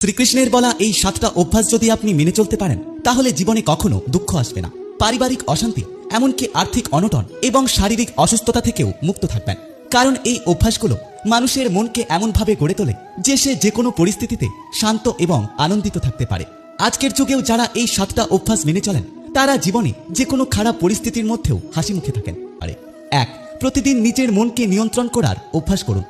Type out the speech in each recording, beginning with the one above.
শ্রীকৃষ্ণের বলা এই 7টা অভ্যাস যদি আপনি মেনে চলতে পারেন তাহলে জীবনে কখনো দুঃখ আসবে না, পারিবারিক অশান্তি, এমনকি আর্থিক অনটন এবং শারীরিক অসুস্থতা থেকেও মুক্ত থাকবেন। কারণ এই অভ্যাসগুলো মানুষের মনকে এমনভাবে গড়ে তোলে যে সে যে কোনো পরিস্থিতিতে শান্ত এবং আনন্দিত থাকতে পারে। আজকের যুগেও যারা এই 7টা অভ্যাস মেনে চলেন তারা জীবনে যে কোনো খারাপ পরিস্থিতির মধ্যেও হাসি মুখে থাকেন পারে। 1. প্রতিদিন নিজের মনকে নিয়ন্ত্রণ করার অভ্যাস করুন।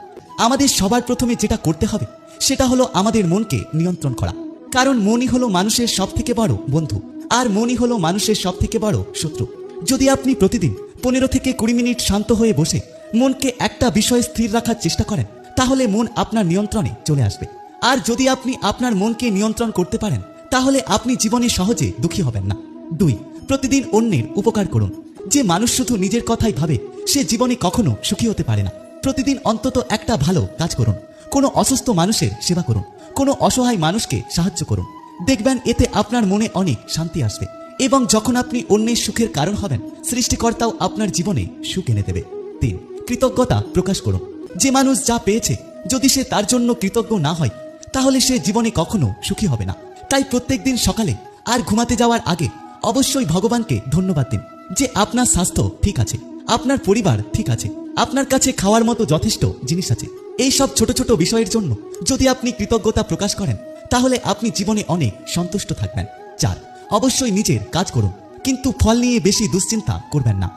আমাদের সবার প্রথমে যেটা করতে হবে সেটা হলো আমাদের মনকে নিয়ন্ত্রণ করা। কারণ মনই হলো মানুষের সবথেকে বড় বন্ধু, আর মনই হলো মানুষের সবথেকে বড় শত্রু। যদি আপনি প্রতিদিন 15 থেকে 20 মিনিট শান্ত হয়ে বসে মনকে একটা বিষয়ে স্থির রাখার চেষ্টা করেন তাহলে মন আপনার নিয়ন্ত্রণে চলে আসবে। আর যদি আপনি আপনার মনকে নিয়ন্ত্রণ করতে পারেন তাহলে আপনি জীবনে সহজে দুঃখী হবেন না। 2. প্রতিদিন অন্যের উপকার করুন। যে মানুষ শুধু নিজের কথাই ভাবে সে জীবনে কখনো সুখী হতে পারে না। প্রতিদিন অন্তত একটা ভালো কাজ করুন, কোনো অসুস্থ মানুষের সেবা করুন, কোনো অসহায় মানুষকে সাহায্য করুন। দেখবেন এতে আপনার মনে অনেক শান্তি আসবে এবং যখন আপনি অন্যের সুখের কারণ হবেন সৃষ্টিকর্তাও আপনার জীবনে সুখ এনে দেবে। 3. কৃতজ্ঞতা প্রকাশ করুন। যে মানুষ যা পেয়েছে যদি সে তার জন্য কৃতজ্ঞ না হয় তাহলে সে জীবনে কখনো সুখী হবে না। তাই প্রত্যেকদিন সকালে আর ঘুমাতে যাওয়ার আগে অবশ্যই ভগবানকে ধন্যবাদ দিন যে আপনার স্বাস্থ্য ঠিক আছে, আপনার পরিবার ঠিক আছে, আপনার কাছে খাওয়ার মতো যথেষ্ট জিনিস আছে। এই সব ছোট ছোট বিষয়ের জন্য যদি আপনি কৃতজ্ঞতা প্রকাশ করেন তাহলে আপনি জীবনে অনেক সন্তুষ্ট থাকবেন। 4. অবশ্যই নিজের কাজ করুন, কিন্তু ফল নিয়ে বেশি দুশ্চিন্তা করবেন না।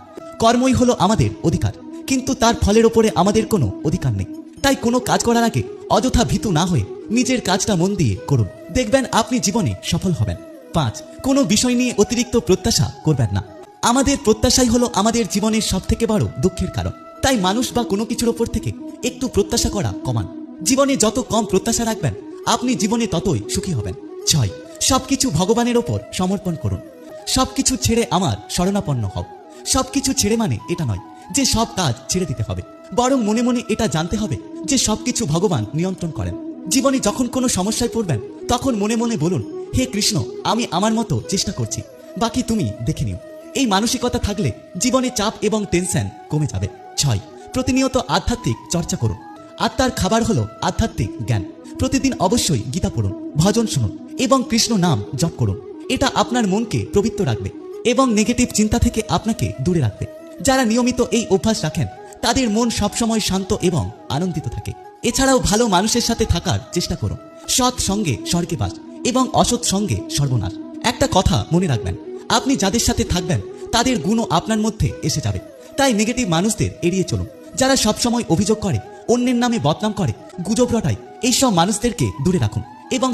কর্মই হলো আমাদের অধিকার, কিন্তু তার ফলের ওপরে আমাদের কোনো অধিকার নেই। তাই কোনো কাজ করার আগে অযথা ভীতু না হয়ে নিজের কাজটা মন দিয়ে করুন, দেখবেন আপনি জীবনে সফল হবেন। 5. কোনো বিষয় নিয়ে অতিরিক্ত প্রত্যাশা করবেন না। আমাদের প্রত্যাশাই হলো আমাদের জীবনের সবথেকে বড় দুঃখের কারণ। তাই মানুষ বা কোনো কিছুর ওপর থেকে একটু প্রত্যাশা করা কমান। জীবনে যত কম প্রত্যাশা রাখবেন আপনি জীবনে ততই সুখী হবেন। 6. সবকিছু ভগবানের ওপর সমর্পণ করুন। সবকিছু ছেড়ে আমার শরণাপন্ন হও। সবকিছু ছেড়ে মানে এটা নয় যে সব কাজ ছেড়ে দিতে হবে, বরং মনে মনে এটা জানতে হবে যে সবকিছু ভগবান নিয়ন্ত্রণ করেন। জীবনে যখন কোনো সমস্যায় পড়বেন তখন মনে মনে বলুন, হে কৃষ্ণ, আমি আমার মতো চেষ্টা করছি, বাকি তুমি দেখে নিও। এই মানসিকতা থাকলে জীবনে চাপ এবং টেনশন কমে যাবে। 6. প্রতিনিয়ত আধ্যাত্মিক চর্চা করুন। আত্মার খাবার হলো আধ্যাত্মিক জ্ঞান। প্রতিদিন অবশ্যই গীতা পড়ুন, ভজন শুনুন এবং কৃষ্ণ নাম জপ করুন। এটা আপনার মনকে পবিত্র রাখবে এবং নেগেটিভ চিন্তা থেকে আপনাকে দূরে রাখবে। যারা নিয়মিত এই অভ্যাস রাখেন তাদের মন সবসময় শান্ত এবং আনন্দিত থাকে। এছাড়াও ভালো মানুষের সাথে থাকার চেষ্টা করুন। সৎ সঙ্গে স্বর্গে বাস এবং অসৎ সঙ্গে সর্বনাশ। একটা কথা মনে রাখবেন, আপনি যাদের সাথে থাকবেন তাদের গুণও আপনার মধ্যে এসে যাবে। তাই নেগেটিভ মানুষদের এড়িয়ে চলুন। যারা সবসময় অভিযোগ করে, অন্যের নামে বদনাম করে, গুজব রটায়, এইসব মানুষদেরকে দূরে রাখুন এবং